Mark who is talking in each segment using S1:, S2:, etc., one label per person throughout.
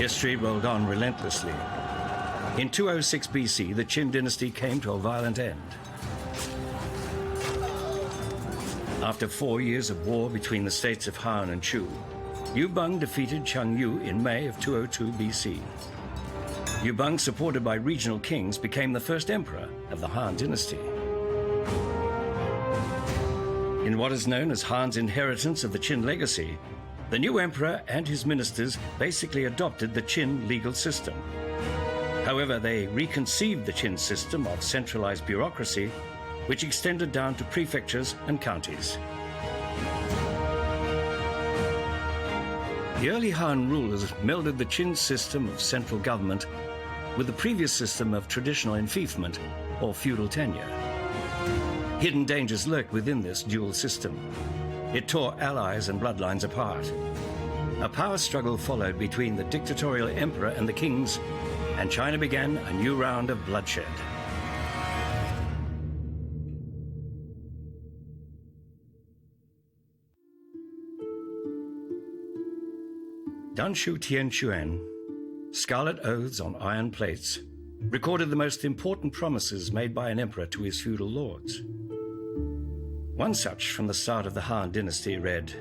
S1: History rolled on relentlessly. In 206 BC, the Qing Dynasty came to a violent end. After 4 years of war between the states of Han and Chu, Yubeng defeated Chengyu in May of 202 BC. Yubeng, supported by regional kings, became the first emperor of the Han Dynasty. In what is known as Han's inheritance of the Qin legacy, the new emperor and his ministers basically adopted the Qin legal system. However, they reconceived the Qin system of centralized bureaucracy, which extended down to prefectures and counties. The early Han rulers melded the Qin system of central government with the previous system of traditional enfeoffment or feudal tenure. Hidden dangers lurked within this dual system. It tore allies and bloodlines apart. A power struggle followed between the dictatorial emperor and the kings, and China began a new round of bloodshed. Danshu Tianquan, scarlet oaths on iron plates, recorded the most important promises made by an emperor to his feudal lords. One such from the start of the Han Dynasty read,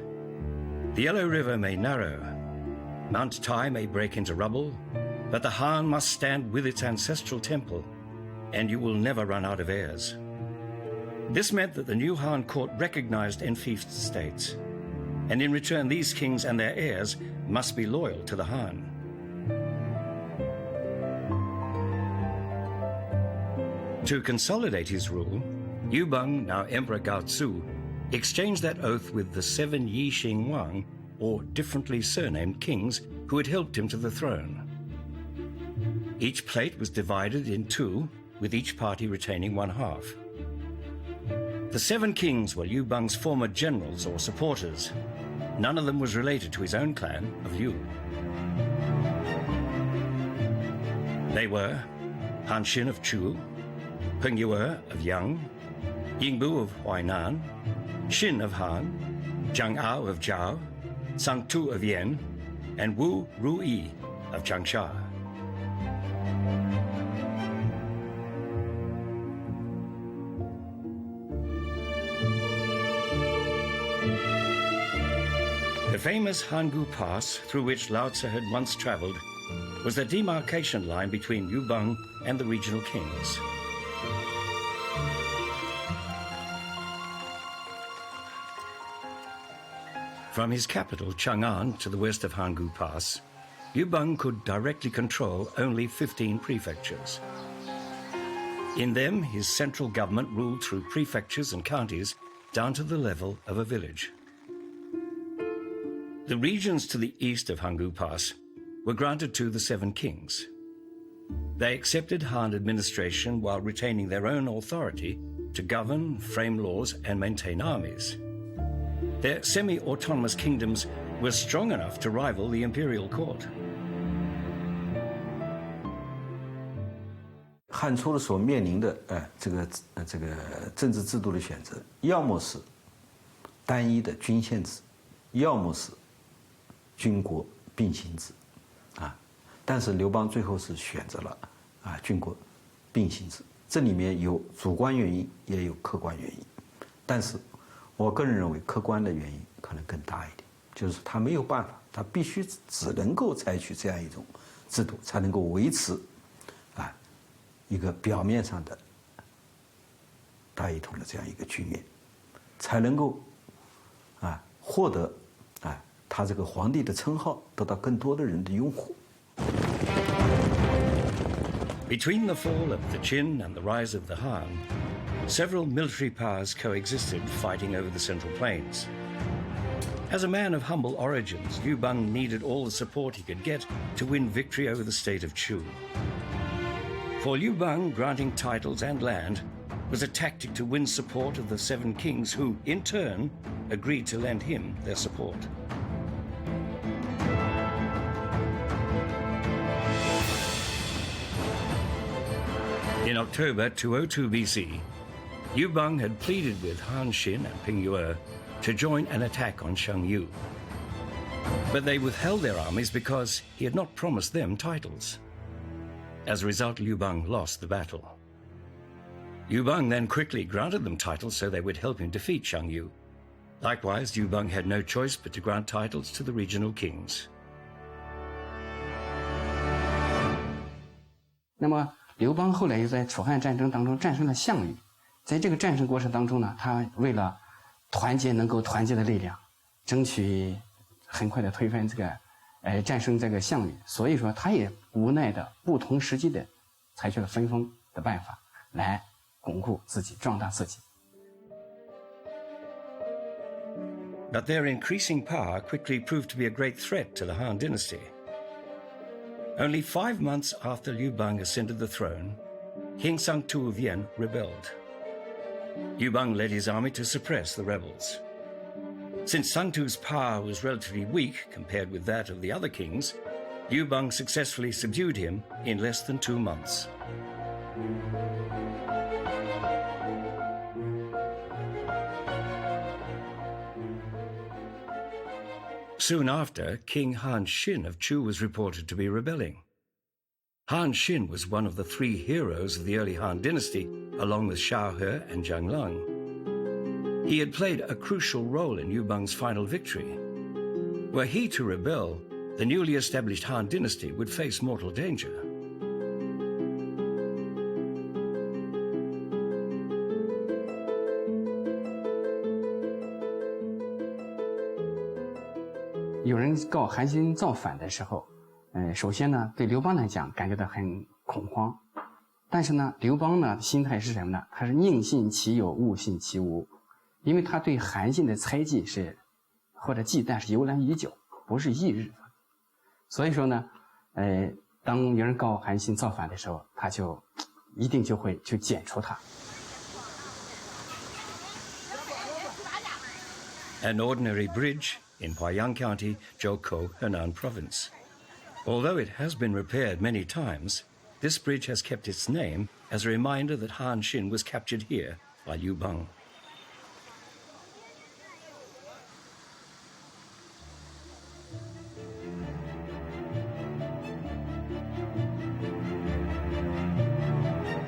S1: "The Yellow River may narrow, Mount Tai may break into rubble, but the Han must stand with its ancestral temple, and you will never run out of heirs." This meant that the new Han court recognized enfeoffed states, and in return these kings and their heirs must be loyal to the Han. To consolidate his rule, Yubeng, now Emperor Gaozu, exchanged that oath with the 7 Yixing Wang, or differently surnamed kings, who had helped him to the throne. Each plate was divided in 2, with each party retaining 1/2. The 7 kings were Yubeng's former generals or supporters. None of them was related to his own clan of Liu. They were Han Xin of Chu, Peng Yue of Yang, Yingbu of Huainan, Xin of Han, Zhang Ao of Zhao, Sang Tu of Yan, and Wu Ruyi of Changsha. The famous Hangu Pass, through which Lao Tzu had once traveled, was the demarcation line between Yubeng and the regional kings. From his capital, Chang'an, to the west of Hangu Pass, Yubeng could directly control only 15 prefectures. In them, his central government ruled through prefectures and counties down to the level of a village. The regions to the east of Hangu Pass were granted to the 7 kings. They accepted Han administration while retaining their own authority to govern, frame laws, and maintain armies. Their semi-autonomous kingdoms were strong enough to rival the imperial court.
S2: 汉初的所面临的这个政治制度的选择，要么是单一的郡县制，要么是军国并行制，但是刘邦最后是选择了军国并行制，这里面有主观原因，也有客观原因，但是我个人认为客观的原因可能更大一点，就是他没有办法，他必须只能够采取这样一种制度，才能够维持一个表面上的大一统的这样一个局面，才能够获得他这个皇帝的称号得到更多的人的拥护。
S1: Between the fall of the Qin and the rise of the Han, several military powers coexisted, fighting over the Central Plains. As a man of humble origins, Yubeng needed all the support he could get to win victory over the state of Chu. For Yubeng, granting titles and land was a tactic to win support of the 7 kings who, in turn, agreed to lend him their support. In October 202 BC, Yubeng had pleaded with Han Xin and Ping Yue to join an attack on Chengyu. But they withheld their armies because he had not promised them titles. As a result, Liu Bang lost the battle. Liu Bang then quickly granted them titles so they would help him defeat Shang Yu. Likewise, Liu Bang had no choice but to grant titles to the regional kings.
S3: 那么刘邦后来又在楚汉战争当中战胜了项羽，在这个战胜过程当中呢，他为了能够团结的力量，争取很快的推翻战胜这个项羽，所以说他也无奈的不同时机的采取了分封的办法来巩固自己，壮大自己。
S1: But their increasing power quickly proved to be a great threat to the Han Dynasty. Only 5 months after Liu Bang ascended the throne, King Sangtu of Yan rebelled. Liu Bang led his army to suppress the rebels. Since Sangtu's power was relatively weak compared with that of the other kings, Liu Bang successfully subdued him in less than 2 months. Soon after, King Han Xin of Chu was reported to be rebelling. Han Xin was one of the 3 heroes of the early Han Dynasty, along with Xiao He and Zhang Lang. He had played a crucial role in Liu Bang's final victory. Were he to rebel, the newly established Han Dynasty would face mortal danger.
S3: 有人告韩信造反的时候，首先呢，对刘邦来讲感觉到很恐慌，但是呢，刘邦呢心态是什么呢？他是宁信其有，勿信其无，因为他对韩信的猜忌或者忌惮是由来已久，不是一日。所以说呢，当有人告韩信造反的时候，他就一定就会去剪除他。
S1: An ordinary bridge in Huaiyang County, Zhoukou, Henan Province. Although it has been repaired many times, this bridge has kept its name as a reminder that Han Xin was captured here by Liu Bang.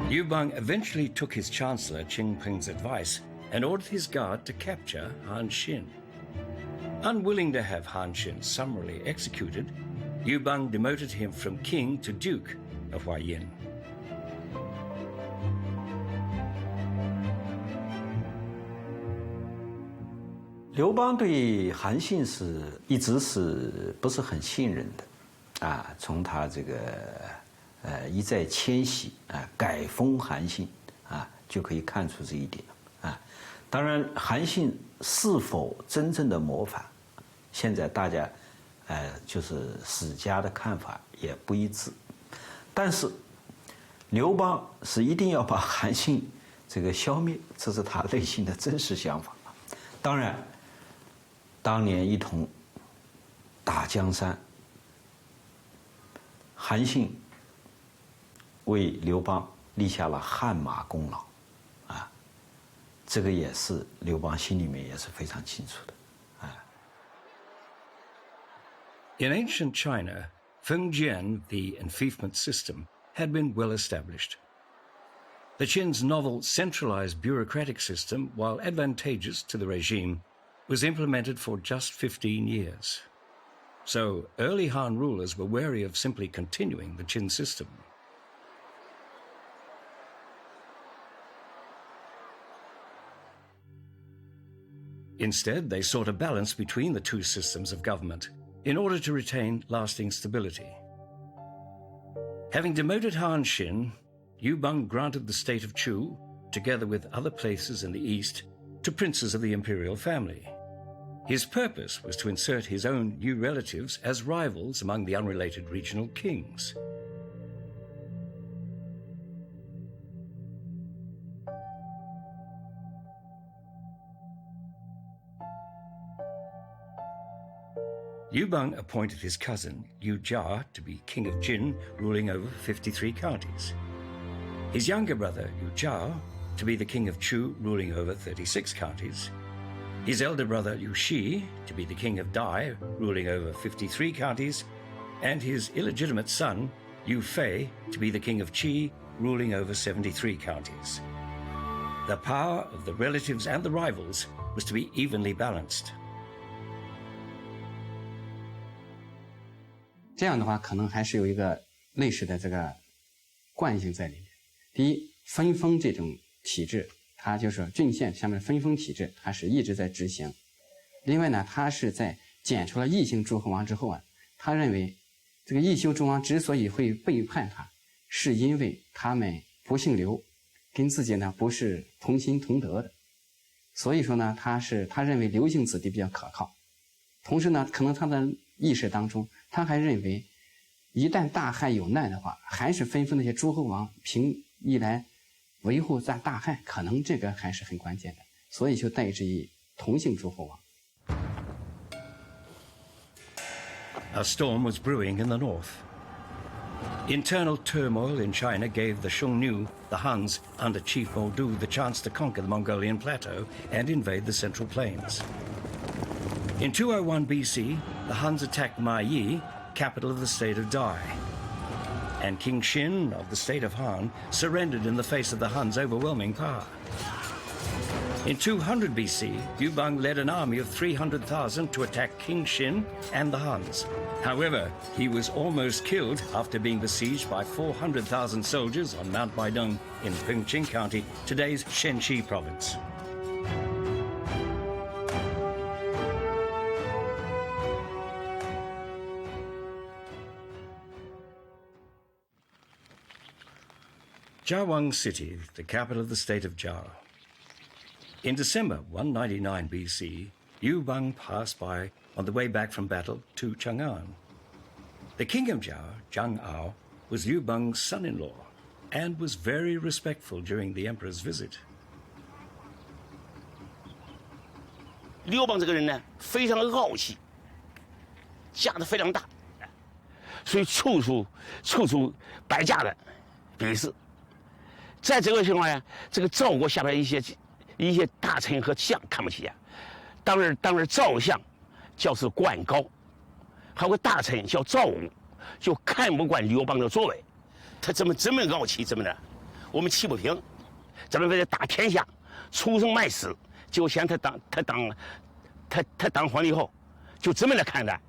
S1: Liu Bang eventually took his chancellor Qing Peng's advice and ordered his guard to capture Han Xin. Unwilling to have Han Xin summarily executed, Liu Bang demoted him from king to duke of Huaiyin.
S2: 刘邦对韩信一直不是很信任的，啊，从他这个一再迁徙啊，改封韩信啊，就可以看出这一点啊。当然，韩信是否真正的谋反，现在大家就是史家的看法也不一致，但是刘邦是一定要把韩信这个消灭，这是他内心的真实想法。当然，当年一同打江山，韩信为刘邦立下了汗马功劳，啊，这个也是刘邦心里面也是非常清楚的。
S1: In ancient China, Fengjian, the enfeoffment system, had been well established. The Qin's novel centralized bureaucratic system, while advantageous to the regime, was implemented for just 15 years. So early Han rulers were wary of simply continuing the Qin system. Instead, they sought a balance between the 2 systems of government in order to retain lasting stability. Having demoted Han Xin, Liu Bang granted the state of Chu, together with other places in the east, to princes of the imperial family. His purpose was to insert his own new relatives as rivals among the unrelated regional kings. Liu Bang appointed his cousin, Liu Jia, to be king of Jin, ruling over 53 counties. His younger brother, Liu Zhao, to be the king of Chu, ruling over 36 counties. His elder brother Liu Shi to be the king of Dai, ruling over 53 counties, and his illegitimate son Liu Fei to be the king of Qi, ruling over 73 counties. The power of the relatives and the rivals was to be evenly balanced.
S3: 这样的话，可能还是有一个类似的这个惯性在里面。第一，分封这种体制，它就是郡县下面分封体制，它是一直在执行。另外呢，它是在剪除了异姓诸侯王之后啊，他认为这个异姓诸侯王之所以会背叛他，是因为他们不姓刘，跟自己呢不是同心同德的。所以说呢，他认为刘姓子弟比较可靠。同时呢，可能他的意识当中，他还认为，一旦大汉有难的话，还是吩咐那些诸侯王一来维护大汉，可能这个还是很关键的，所以就代之以同姓诸侯王。
S1: A storm was brewing in the north. Internal turmoil in China gave the Xiongnu, the Huns, under Chief Moldu, the chance to conquer the Mongolian plateau and invade the central plains. In 201 BC, the Huns attacked Mayi, capital of the state of Dai. And King Xin of the state of Han surrendered in the face of the Huns' overwhelming power. In 200 BC, Yubang led an army of 300,000 to attack King Xin and the Huns. However, he was almost killed after being besieged by 400,000 soldiers on Mount Baidong in Pengqing County, today's Shenxi province. Jiawang City, the capital of the state of Jiao. In December 199 BC, Yubang passed by on the way back from battle to Chang'an. The king of Jiao, Zhang Ao, was Yubang's son-in-law and was very respectful during the emperor's visit.
S4: 刘邦这个人呢，非常傲气，架子非常大，所以处处摆架的鄙视。在这个情况下，这个赵国下边一些大臣和相看不起啊。当时赵相叫是冠高，还有个大臣叫赵武，就看不惯刘邦的作为。他怎么这么傲气，怎么的？我们气不平，咱们为了打天下，出生卖死。结果现在他当皇帝后，就这么来看待，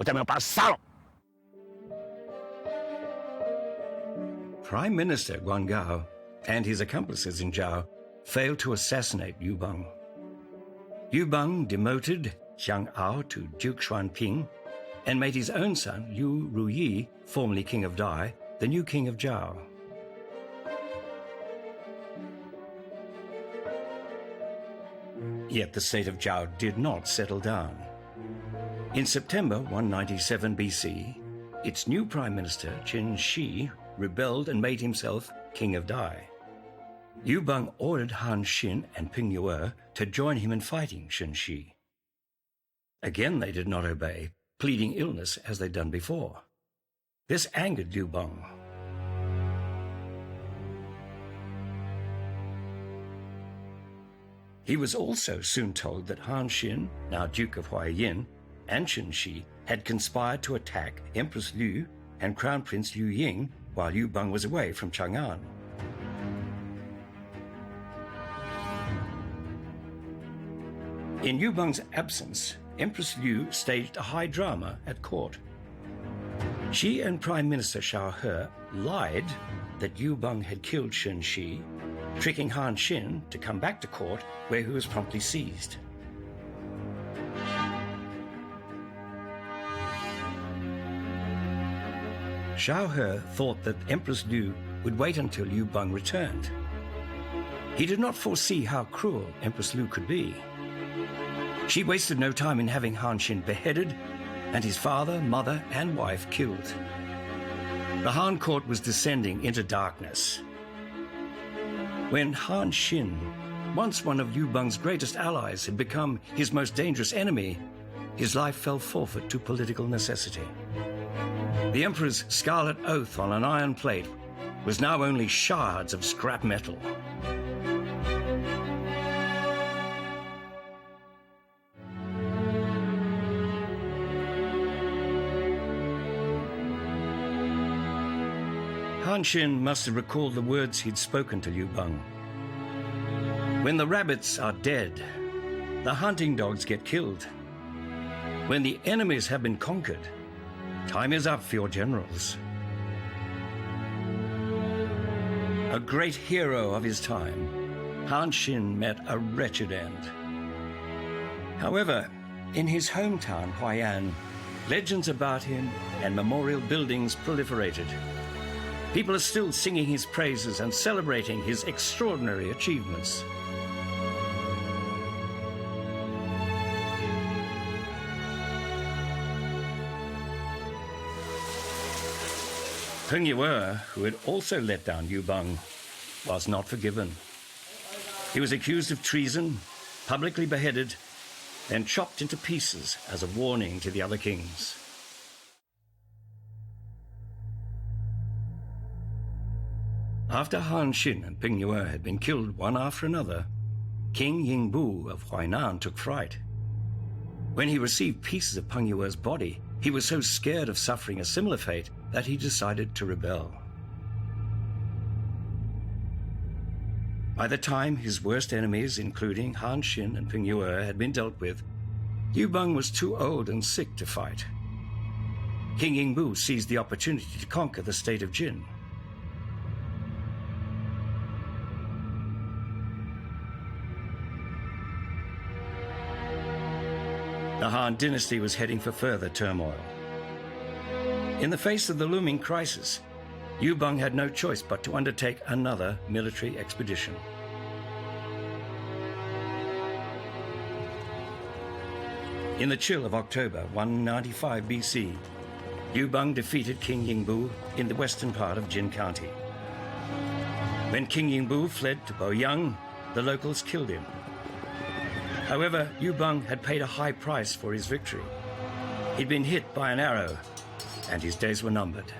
S4: 咱们要把他杀了。
S1: Prime Minister Guan Gao and his accomplices in Zhao failed to assassinate Yubang. Yubang demoted Xiang Ao to Duke Xuanping and made his own son, Liu Ruyi, formerly king of Dai, the new king of Zhao. Yet the state of Zhao did not settle down. In September 197 BC, its new prime minister, Qin Shi, rebelled and made himself king of Dai. Yubang ordered Han Xin and Ping Yue to join him in fighting Shen Shi. Again they did not obey, pleading illness as they'd done before. This angered Yubang. He was also soon told that Han Xin, now Duke of Huaiyin, and Shen Shi had conspired to attack Empress Liu and Crown Prince Liu Ying while Yubang was away from Chang'an. In Yubang's absence, Empress Liu staged a high drama at court. She and Prime Minister Xiao He lied that Yubang had killed Shen Shi, tricking Han Xin to come back to court, where he was promptly seized. Xiao He thought that Empress Liu would wait until Yubang returned. He did not foresee how cruel Empress Liu could be. She wasted no time in having Han Xin beheaded and his father, mother, and wife killed. The Han court was descending into darkness. When Han Xin, once one of Yubang's greatest allies, had become his most dangerous enemy, his life fell forfeit to political necessity. The emperor's scarlet oath on an iron plate was now only shards of scrap metal. Han Xin must have recalled the words he'd spoken to Liu Bang. When the rabbits are dead, the hunting dogs get killed. When the enemies have been conquered, time is up for your generals. A great hero of his time, Han Xin met a wretched end. However, in his hometown, Huai'an, legends about him and memorial buildings proliferated. People are still singing his praises and celebrating his extraordinary achievements. Peng Yue, who had also let down Liu Bang, was not forgiven. He was accused of treason, publicly beheaded, then chopped into pieces as a warning to the other kings. After Han Xin and Peng Yue had been killed one after another, King Yingbu of Huainan took fright. When he received pieces of Peng Yue's body, he was so scared of suffering a similar fate that he decided to rebel. By the time his worst enemies, including Han Xin and Peng Yue, had been dealt with, Liu Bang was too old and sick to fight. King Yingbu seized the opportunity to conquer the state of Jin. The Han Dynasty was heading for further turmoil. In the face of the looming crisis, Liu Bang had no choice but to undertake another military expedition. In the chill of October 195 BC, Liu Bang defeated King Yingbu in the western part of Jin County. When King Yingbu fled to Boyang, the locals killed him. However, Liu Bang had paid a high price for his victory. He'd been hit by an arrow, and his days were numbered.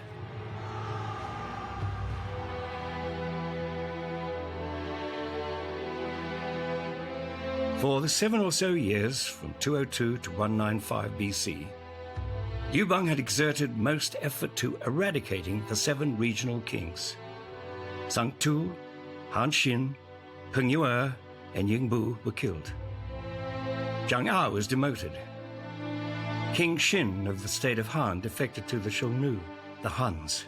S1: For the 7 or so years, from 202 to 195 BC, Liu Bang had exerted most effort to eradicating the 7 regional kings. Sang Tu, Han Xin, Peng Yue, and Yingbu were killed. Zhang A was demoted. King Xin of the state of Han defected to the Xiongnu, the Huns.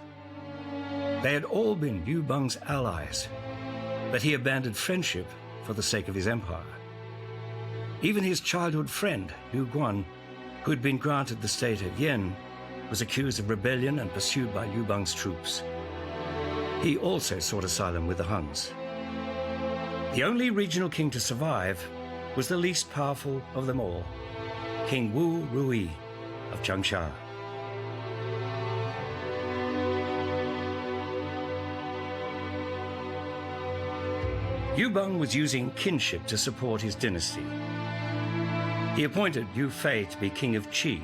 S1: They had all been Liu Bang's allies, but he abandoned friendship for the sake of his empire. Even his childhood friend, Liu Guan, who had been granted the state of Yan, was accused of rebellion and pursued by Liu Bang's troops. He also sought asylum with the Huns. The only regional king to survive was the least powerful of them all, King Wu Rui of Changsha. Liu Bang was using kinship to support his dynasty. He appointed Liu Fei to be king of Qi,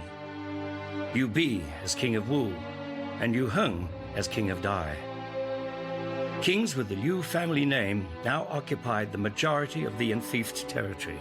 S1: Liu Bi as king of Wu, and Liu Heng as king of Dai. Kings with the Liu family name now occupied the majority of the enfeoffed territory.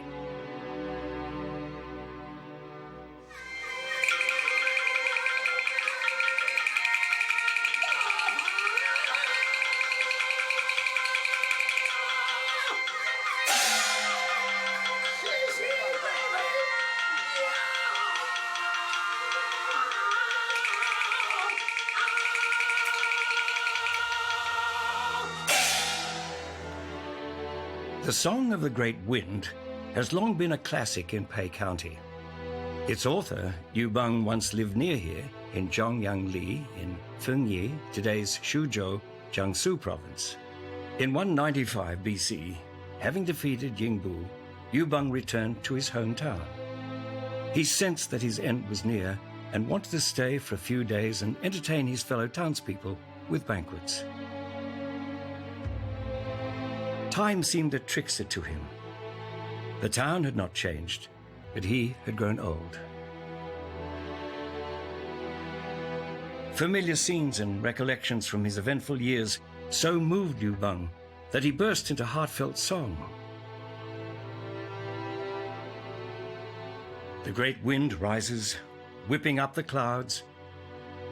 S1: The Song of the Great Wind has long been a classic in Pei County. Its author, Liu Bang, once lived near here in Zhongyangli in Fengyi, today's Xuzhou, Jiangsu province. In 195 BC, having defeated Yingbu, Liu Bang returned to his hometown. He sensed that his end was near and wanted to stay for a few days and entertain his fellow townspeople with banquets. Time seemed a trickster to him. The town had not changed, but he had grown old. Familiar scenes and recollections from his eventful years so moved Liu Bang that he burst into heartfelt song. The great wind rises, whipping up the clouds.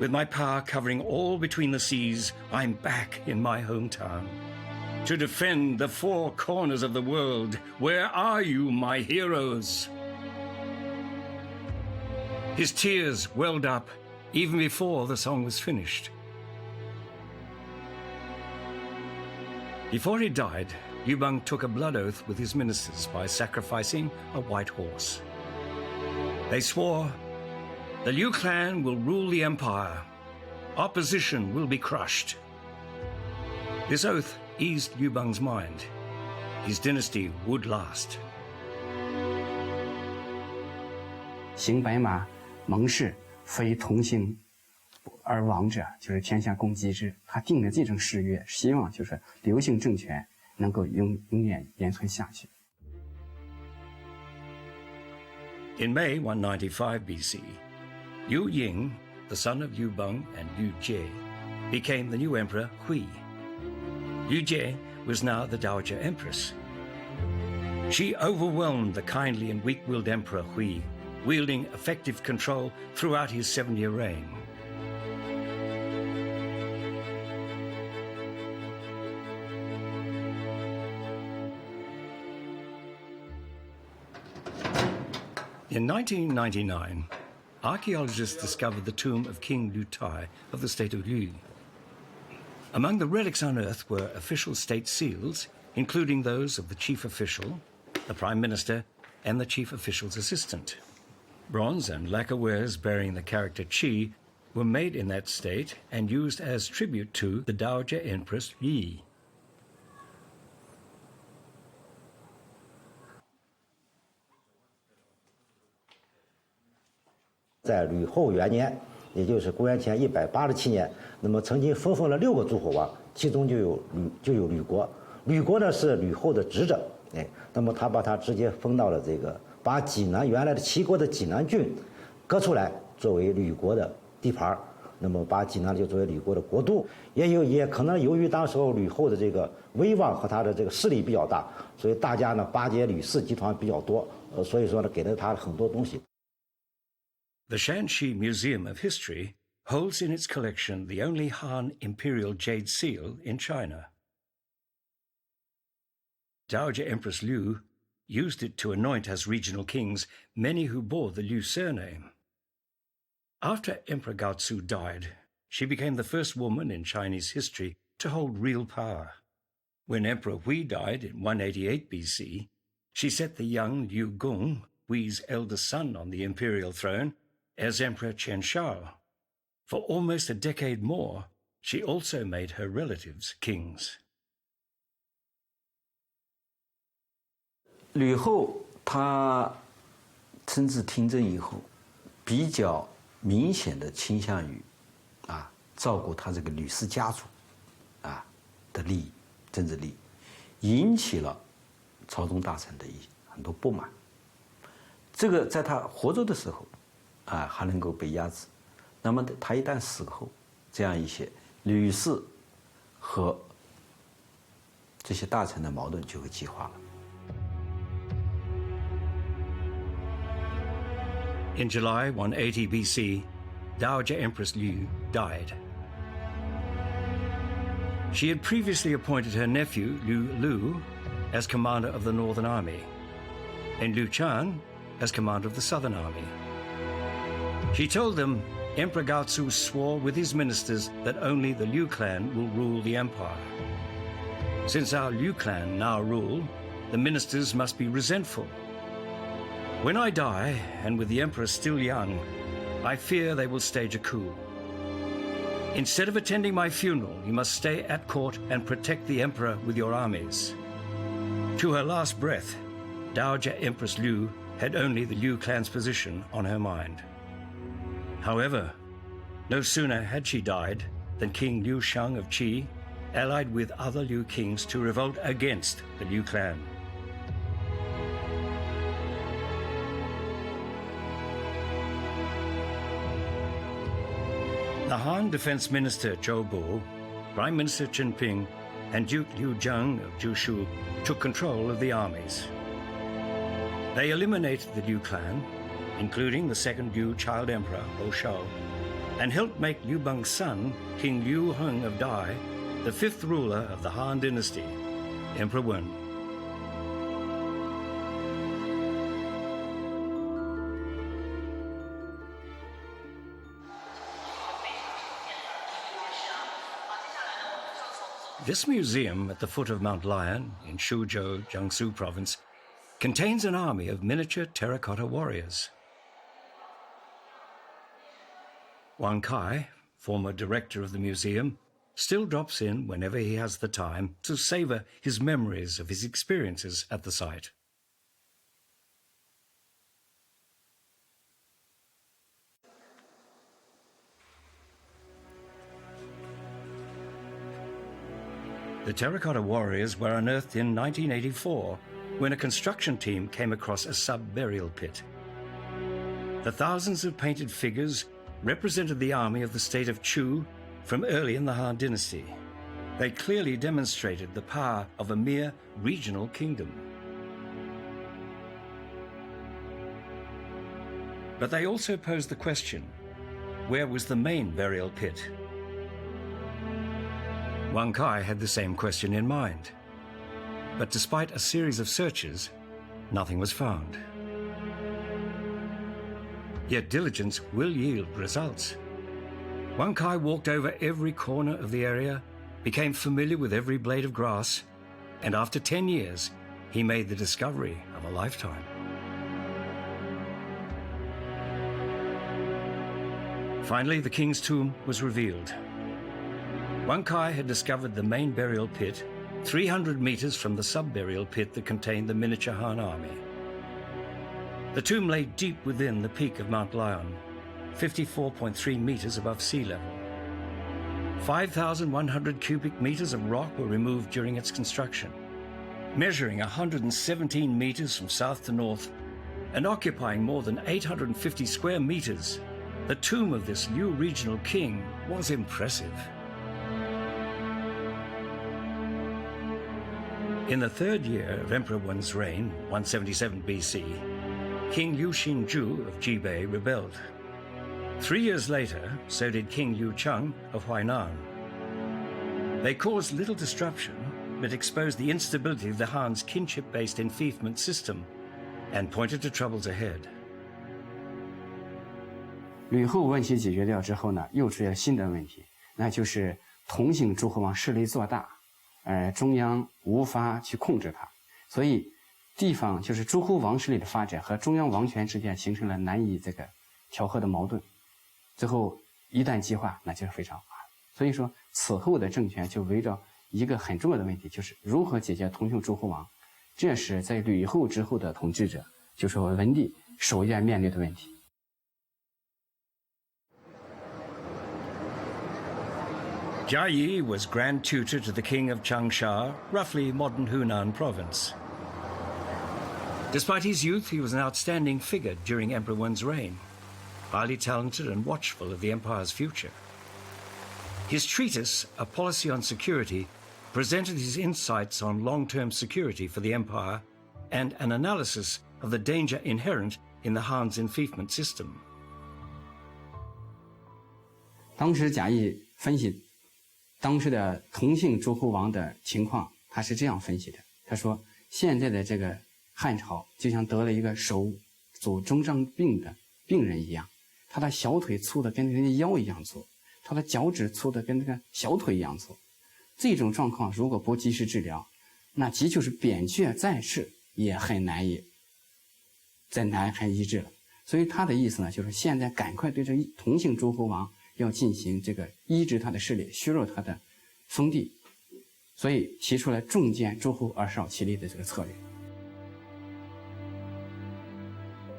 S1: With my power covering all between the seas, I'm back in my hometown. To defend the four corners of the world, where are you, my heroes? His tears welled up even before the song was finished. Before he died, Liu Bang took a blood oath with his ministers by sacrificing a white horse. They swore, "The Liu clan will rule the empire. Opposition will be crushed." This oath eased Liu Bang's mind. His dynasty would last.
S3: 行白马盟誓，非同行而亡者，就是天下共击之。他定了这种誓约，希望就是刘姓政权能够永远延存下去。
S1: In May 195 BC, Liu Ying, the son of Liu Bang and Liu Jie, became the new emperor Hui. Liu Jie was now the Dowager Empress. She overwhelmed the kindly and weak-willed emperor Hui, wielding effective control throughout his 7-year reign. In 1999, archaeologists discovered the tomb of King Liu Tai of the state of Liu. Among the relics unearthed were official state seals, including those of the chief official, the prime minister, and the chief official's assistant. Bronze and lacquer wares bearing the character Qi were made in that state and used as tribute to the Dowager Empress Yi.
S5: 在吕后元年，也就是公元前187年，那么曾经分封了6个诸侯王，其中就有吕国。吕国呢是吕后的侄子，那么他把他直接封到了这个，把济南原来的齐国的济南郡割出来作为吕国的地盘，那么把济南就作为吕国的国都。也可能由于当时候吕后的这个威望和他的这个势力比较大，所以大家呢巴结吕氏集团比较多，所以说呢给了他很多东西。
S1: The Shanxi Museum of History holds in its collection the only Han imperial jade seal in China. Dowager Empress Liu used it to anoint as regional kings many who bore the Liu surname. After Emperor Gaozu died, she became the first woman in Chinese history to hold real power. When Emperor Hui died in 188 BC, she set the young Liu Gong, Hui's eldest son, on the imperial throne as Emperor Chen Shao. For almost a decade more, she also made her relatives kings.
S2: 吕后她政治听政以后，比较明显的倾向于照顾她这个吕氏家族的利益，政治利益，引起了朝中大臣的很多不满。这个在她活着的时候还能够被压制，那么她一旦死后，这样一些吕氏和这些大臣的矛盾就会激化了。
S1: In July 180 BC, Dowager Empress Liu died. She had previously appointed her nephew, Liu Lu, as commander of the Northern Army, and Liu Chan as commander of the Southern Army. She told them Emperor Gaozu swore with his ministers that only the Liu clan will rule the empire. Since our Liu clan now rule, the ministers must be resentful. When I die, and with the emperor still young, I fear they will stage a coup. Instead of attending my funeral, you must stay at court and protect the emperor with your armies. To her last breath, Dowager Empress Liu had only the Liu clan's position on her mind. However, no sooner had she died than King Liu Shang of Qi allied with other Liu kings to revolt against the Liu clan. The Han Defense Minister Zhou Bo, Prime Minister Chen Ping, and Duke Liu Zheng of Jushu took control of the armies. They eliminated the Liu clan, including the second Liu child emperor, Ho Shao, and helped make Liu Bang's son, King Liu Heng of Dai, the fifth ruler of the Han Dynasty, Emperor Wen. This museum at the foot of Mount Lion in Suzhou, Jiangsu province, contains an army of miniature terracotta warriors. Wang Kai, former director of the museum, still drops in whenever he has the time to savor his memories of his experiences at the site. The terracotta warriors were unearthed in 1984 when a construction team came across a sub-burial pit. The thousands of painted figures represented the army of the state of Chu from early in the Han Dynasty. They clearly demonstrated the power of a mere regional kingdom. But they also posed the question, where was the main burial pit? Wang Kai had the same question in mind. But despite a series of searches, nothing was found. Yet diligence will yield results. Wang Kai walked over every corner of the area, became familiar with every blade of grass, and after 10 years, he made the discovery of a lifetime. Finally, the king's tomb was revealed. Wang Kai had discovered the main burial pit 300 meters from the sub-burial pit that contained the miniature Han army. The tomb lay deep within the peak of Mount Lion, 54.3 meters above sea level. 5,100 cubic meters of rock were removed during its construction, measuring 117 meters from south to north and occupying more than 850 square meters. The tomb of this new regional king was impressive. In the third year of Emperor Wen's reign, 177 BC, King Liu Xinju of Jibei rebelled. 3 years later, so did King Liu Cheng of Huainan. They caused little disruption, but exposed the instability of the Han's kinship-based enfeoffment system and pointed to troubles ahead.
S3: 吕后问题解决掉之后呢，又出现新的问题，那就是同姓诸侯王势力做大，中央无法去控制它，所以地方就是诸侯王势力的发展和中央王权之间形成了难以这个调和的矛盾，最后一旦激化，那就是非常麻烦。所以说，此后的政权就围绕一个很重要的问题，就是如何解决同姓诸侯王，这是在吕后之后的统治者，就是文帝首要面对的问题。
S1: Jia Yi was grand tutor to the king of Changsha, roughly modern Hunan province. Despite his youth, he was an outstanding figure during Emperor Wen's reign, highly talented and watchful of the empire's future. His treatise, A Policy on Security, presented his insights on long-term security for the empire and an analysis of the danger inherent in the Han's enfeoffment system.
S3: 当时贾谊分析当时的同姓诸侯王的情况，他是这样分析的。他说，现在的这个汉朝就像得了一个手足中伤病的病人一样，他的小腿粗的跟人家腰一样粗，他的脚趾粗的跟这个小腿一样粗。这种状况如果不及时治疗，那即就是扁鹊在世也很难以医治了。所以他的意思呢，就是现在赶快对这同姓诸侯王要进行这个医治他的势力，削弱他的封地，所以提出来重建诸侯而少其力的这个策略。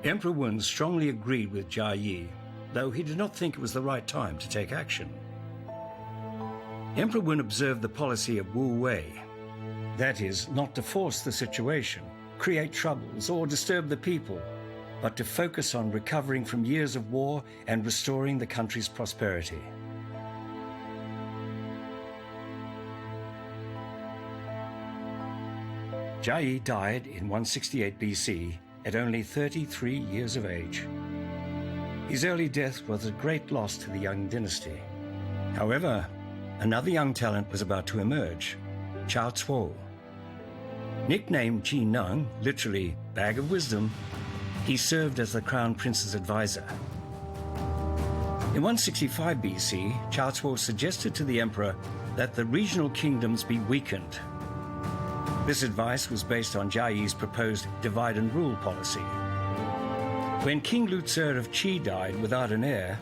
S1: Emperor Wen strongly agreed with Jia Yi, though he did not think it was the right time to take action. Emperor Wen observed the policy of Wu Wei, that is, not to force the situation, create troubles, or disturb the people, but to focus on recovering from years of war and restoring the country's prosperity. Jia Yi died in 168 BC at only 33 years of age. His early death was a great loss to the young dynasty. However, another young talent was about to emerge, Cao Cuo. Nicknamed Ji Neng, literally bag of wisdom, he served as the crown prince's advisor. In 165 BC, Cao Cuo suggested to the emperor that the regional kingdoms be weakened. This advice was based on Jia Yi's proposed divide and rule policy. When King Lu Tze of Qi died without an heir,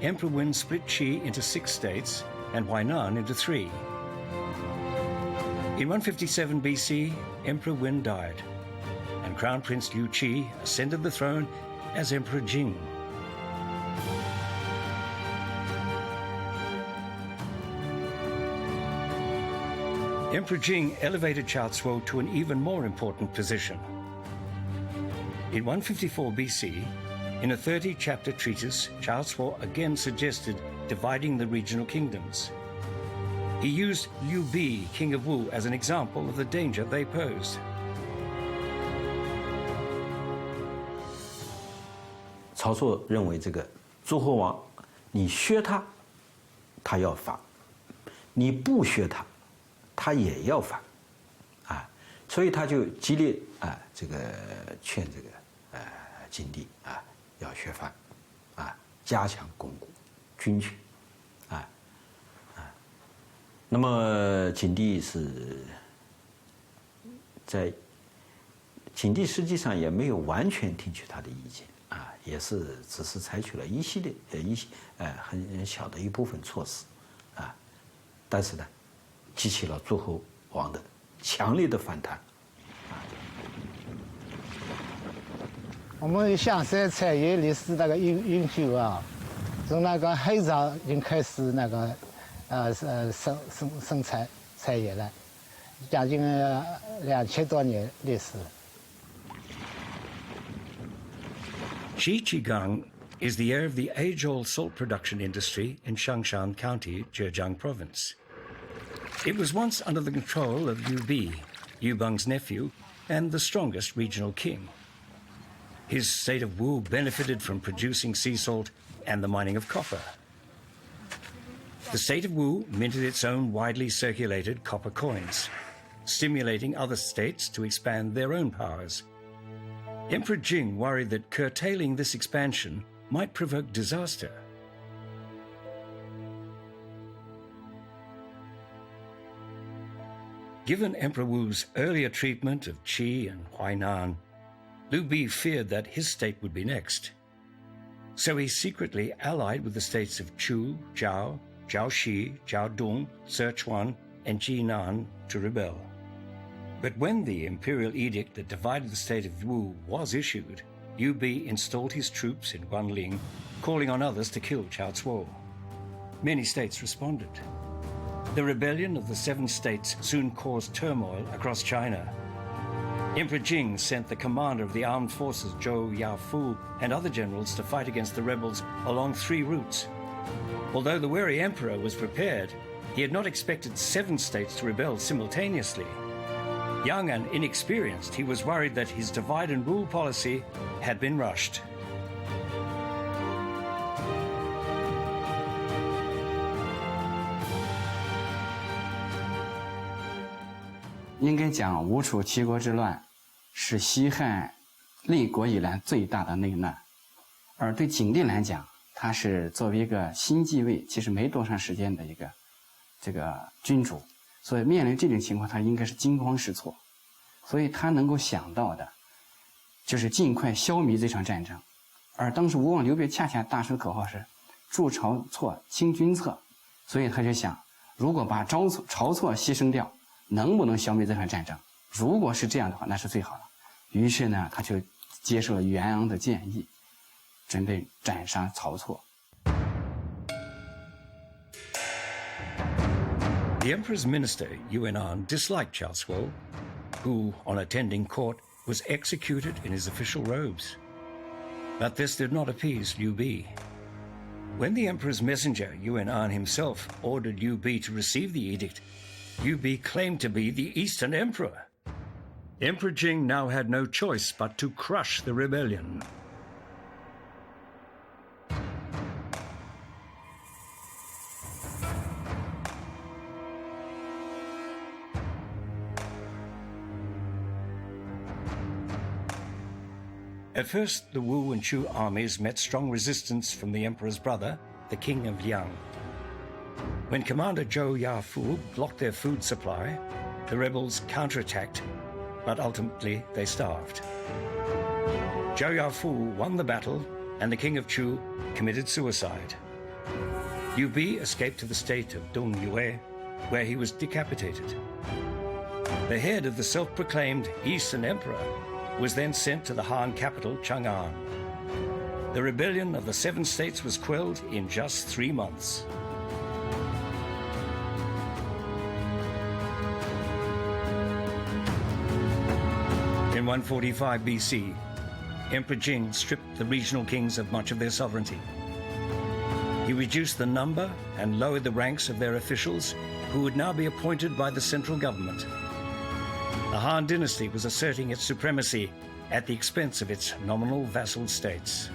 S1: Emperor Wen split Qi into 6 states and Huainan into 3. In 157 BC, Emperor Wen died, and Crown Prince Liu Qi ascended the throne as Emperor Jing. Emperor Jing elevated Cao Cuo to an even more important position. In 154 BC, in a 30-chapter treatise, Cao Cuo again suggested dividing the regional kingdoms. He used Liu Bi, king of Wu, as an example of the danger they posed.
S2: 曹错认为这个诸侯王，你削他，他要反；你不削他，他也要反，啊，所以他就激烈啊，这个劝这个景帝啊要削藩，啊，加强巩固军权，啊。那么景帝实际上也没有完全听取他的意见啊，也是只是采取了一系列很小的一部分措施，啊，但是呢，激起了诸侯王的强烈的反弹。
S6: 我们香山产业历史那个悠久啊，从那个汉朝已经开始那个生产业了，将近2000多年历史。
S1: Qi is the heir of the age-old salt production industry in Shangshan County, Zhejiang Province. It was once under the control of Liu Bi, Liu Bang's nephew, and the strongest regional king. His state of Wu benefited from producing sea salt and the mining of copper. The state of Wu minted its own widely circulated copper coins, stimulating other states to expand their own powers. Emperor Jing worried that curtailing this expansion might provoke disaster. Given Emperor Wu's earlier treatment of Qi and Huainan, Liu Bi feared that his state would be next. So he secretly allied with the states of Chu, Zhao, Jiaoxi, Jiaodong, Sichuan, and Jinan to rebel. But when the imperial edict that divided the state of Wu was issued, Liu Bi installed his troops in Guanling, calling on others to kill Cao Cuo. Many states responded. The rebellion of the 7 states soon caused turmoil across China. Emperor Jing sent the commander of the armed forces, Zhou Yaofu, and other generals to fight against the rebels along 3 routes. Although the wary emperor was prepared, he had not expected 7 states to rebel simultaneously. Young and inexperienced, he was worried that his divide and rule policy had been rushed.
S3: 应该讲吴楚七国之乱是西汉立国以来最大的内乱，而对景帝来讲，他是作为一个新继位，其实没多长时间的一个君主，所以面临这种情况，他应该是惊慌失措，所以他能够想到的，就是尽快消弭这场战争。而当时吴王刘濞恰恰大声口号是“助晁错，清君侧”，所以他就想，如果把晁错牺牲掉，能不能消灭这场战争？如果是这样的话，那是最好的。于是呢，他就接受了袁昂的建议，准备斩杀晁错。
S1: The emperor's minister, Yuan disliked Cao Cuo, who, on attending court, was executed in his official robes. But this did not appease Liu Bi. When the emperor's messenger, Yuan himself, ordered Liu Bi to receive the edict, Liu Bi claimed to be the Eastern Emperor. Emperor Jing now had no choice but to crush the rebellion. At first, the Wu and Chu armies met strong resistance from the emperor's brother, the king of Liang. When Commander Zhou Yafu blocked their food supply, the rebels counterattacked, but ultimately they starved. Zhou Yafu won the battle, and the king of Chu committed suicide. Liu Bi escaped to the state of Dongyue, where he was decapitated. The head of the self-proclaimed Eastern Emperor was then sent to the Han capital, Chang'an. The rebellion of the Seven States was quelled in just 3 months. In 145 BC, Emperor Qing stripped the regional kings of much of their sovereignty. He reduced the number and lowered the ranks of their officials, who would now be appointed by the central government. The Han Dynasty was asserting its supremacy at the expense of its nominal vassal states.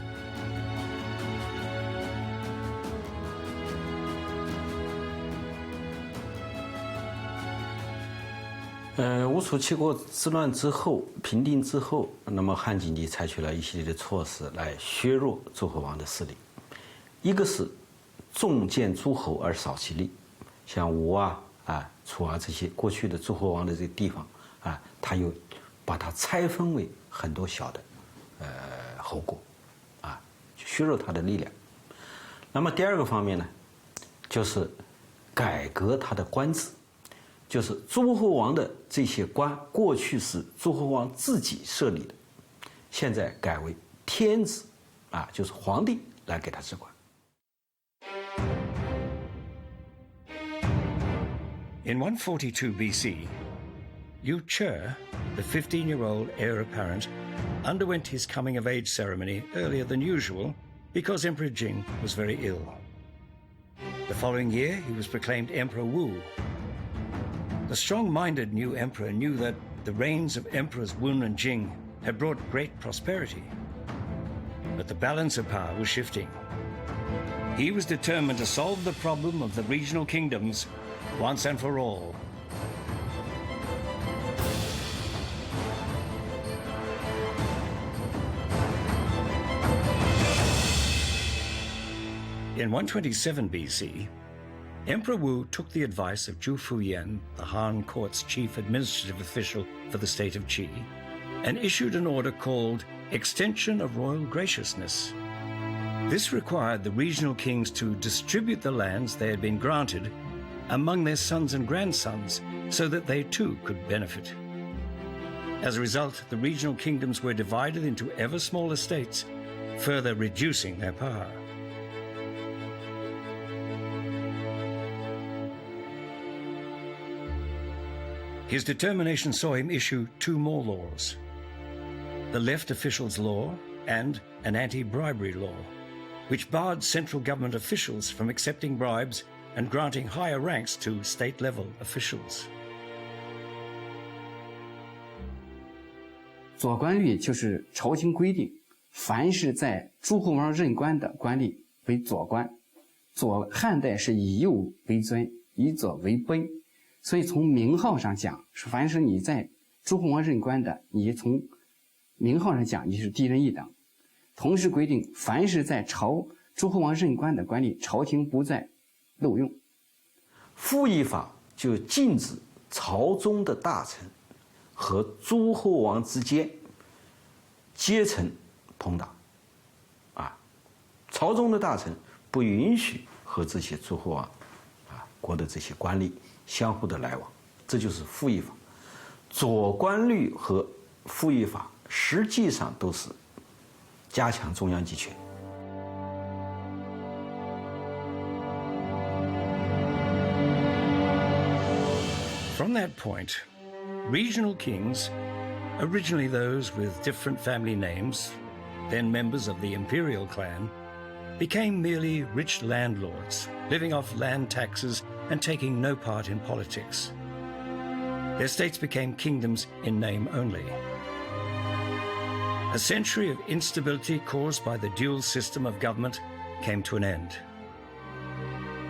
S2: 吴楚七国之乱之后平定之后，那么汉景帝采取了一系列的措施来削弱诸侯王的势力。一个是重建诸侯而少其力，像吴楚这些过去的诸侯王的这个地方他又把它拆分为很多小的侯国削弱它的力量。那么第二个方面呢，就是改革它的官制。就是诸侯王的这些官，过去是诸侯王自己设立的，现在改为天子就是皇帝来给他治官。
S1: In 142 BC, Liu Che, the 15-year-old heir apparent, underwent his coming-of-age ceremony earlier than usual because Emperor Jing was very ill. The following year, he was proclaimed Emperor Wu. The strong-minded new emperor knew that the reigns of Emperors Wen and Jing had brought great prosperity. But the balance of power was shifting. He was determined to solve the problem of the regional kingdoms once and for all. In 127 BC, Emperor Wu took the advice of Zhu Fuyan, the Han court's chief administrative official for the state of Qi, and issued an order called Extension of Royal Graciousness. This required the regional kings to distribute the lands they had been granted among their sons and grandsons so that they too could benefit. As a result, the regional kingdoms were divided into ever smaller states, further reducing their power. His determination saw him issue 2 more laws: the left officials' law and an anti-bribery law, which barred central government officials from accepting bribes and granting higher ranks to state-level officials.
S3: 左官律就是朝廷规定，凡是在诸侯王任官的官吏为左官。汉代是以右为尊，以左为卑。所以从名号上讲，凡是你在诸侯王任官的，你从名号上讲你是低人一等。同时规定，凡是在诸侯王任官的官吏，朝廷不再录用。
S2: 赋役法就禁止朝中的大臣和诸侯王之间阶层碰打，朝中的大臣不允许和这些诸侯王国的这些官吏相互的来往，这就是赋役法。左官律和赋役法实际上都是加强中央集权。
S1: From that point, regional kings, originally those with different family names, then members of the imperial clan, became merely rich landlords, living off land taxes and taking no part in politics. Their states became kingdoms in name only. A century of instability caused by the dual system of government came to an end.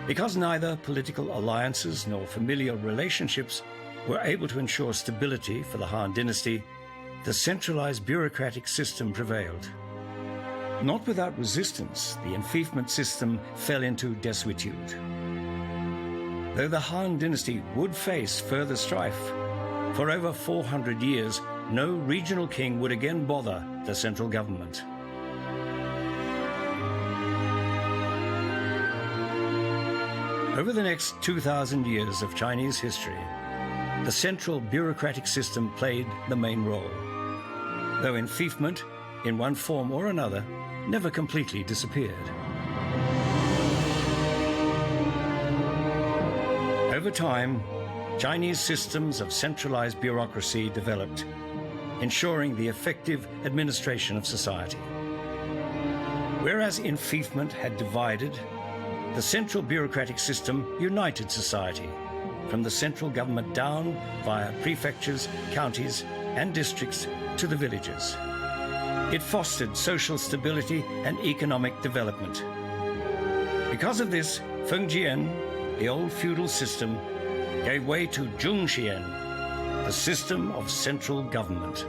S1: Because neither political alliances nor familial relationships were able to ensure stability for the Han Dynasty, the centralized bureaucratic system prevailed. Not without resistance, the enfeoffment system fell into desuetude. Though the Han Dynasty would face further strife, for over 400 years, no regional king would again bother the central government. Over the next 2,000 years of Chinese history, the central bureaucratic system played the main role, though enfeoffment, in one form or another, never completely disappeared. Over time, Chinese systems of centralized bureaucracy developed, ensuring the effective administration of society. Whereas enfeoffment had divided, the central bureaucratic system united society, from the central government down via prefectures, counties, and districts to the villages. It fostered social stability and economic development. Because of this, Fengjian, the old feudal system, gave way to Zhongxian, the system of central government.